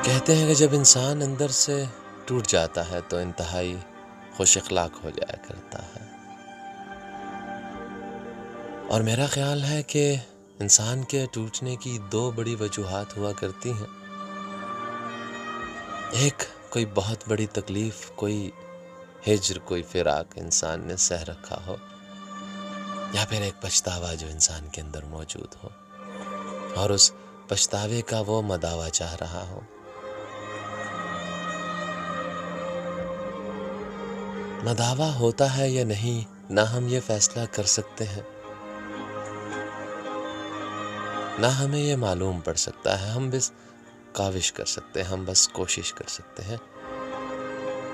کہتے ہیں کہ جب انسان اندر سے ٹوٹ جاتا ہے تو انتہائی خوش اخلاق ہو جایا کرتا ہے، اور میرا خیال ہے کہ انسان کے ٹوٹنے کی دو بڑی وجوہات ہوا کرتی ہیں۔ ایک کوئی بہت بڑی تکلیف، کوئی ہجر، کوئی فراق انسان نے سہ رکھا ہو، یا پھر ایک پچھتاوا جو انسان کے اندر موجود ہو اور اس پچھتاوے کا وہ مداوا چاہ رہا ہو۔ مداوا ہوتا ہے یا نہیں، نہ ہم یہ فیصلہ کر سکتے ہیں، نہ ہمیں یہ معلوم پڑ سکتا ہے۔ ہم بس کاوش کر سکتے ہیں، ہم بس کوشش کر سکتے ہیں،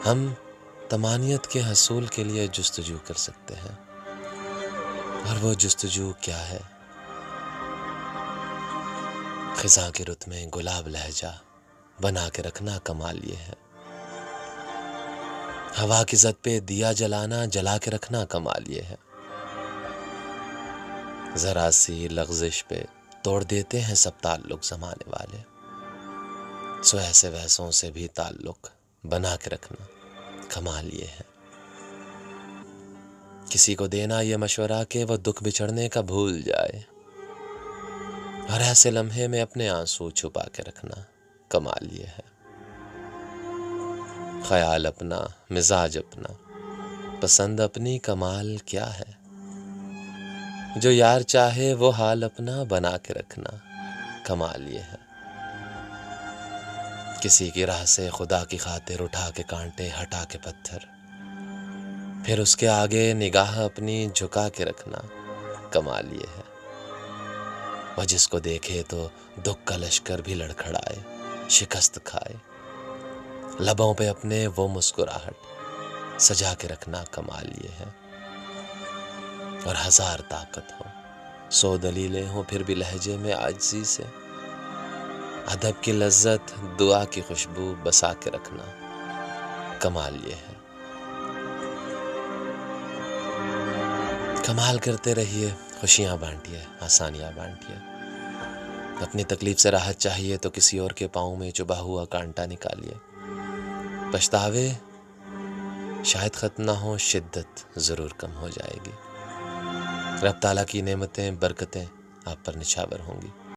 ہم طمانیت کے حصول کے لیے جستجو کر سکتے ہیں۔ اور وہ جستجو کیا ہے؟ خزاں کی رت میں گلاب لہجہ بنا کے رکھنا کمال یہ ہے، ہوا کی زد پہ دیا جلانا، جلا کے رکھنا کمال یہ ہے، ذرا سی لغزش پہ توڑ دیتے ہیں سب تعلق زمانے والے، سو ایسے ویسوں سے بھی تعلق بنا کے رکھنا کمال یہ ہے۔ کسی کو دینا یہ مشورہ کہ وہ دکھ بچھڑنے کا بھول جائے، اور ایسے لمحے میں اپنے آنسو چھپا کے رکھنا کمال یہ ہے۔ خیال اپنا، مزاج اپنا، پسند اپنی، کمال کیا ہے؟ جو یار چاہے وہ حال اپنا بنا کے رکھنا کمال یہ ہے۔ کسی کی راہ سے خدا کی خاطر اٹھا کے کانٹے، ہٹا کے پتھر، پھر اس کے آگے نگاہ اپنی جھکا کے رکھنا کمال یہ ہے۔ وہ جس کو دیکھے تو دکھ کا لشکر بھی لڑکھڑائے، شکست کھائے، لبوں پہ اپنے وہ مسکراہٹ سجا کے رکھنا کمال یہ ہے۔ اور ہزار طاقت ہو، 100 دلیلیں ہوں، پھر بھی لہجے میں عاجزی سے ادب کی لذت، دعا کی خوشبو بسا کے رکھنا کمال یہ ہے۔ کمال کرتے رہیے، خوشیاں بانٹیے، آسانیاں بانٹیے۔ اپنی تکلیف سے راحت چاہیے تو کسی اور کے پاؤں میں چبھا ہوا کانٹا نکالیے۔ پچھتاوے شاید ختم نہ ہو، شدت ضرور کم ہو جائے گی۔ رب تعالیٰ کی نعمتیں، برکتیں آپ پر نچھاور ہوں گی۔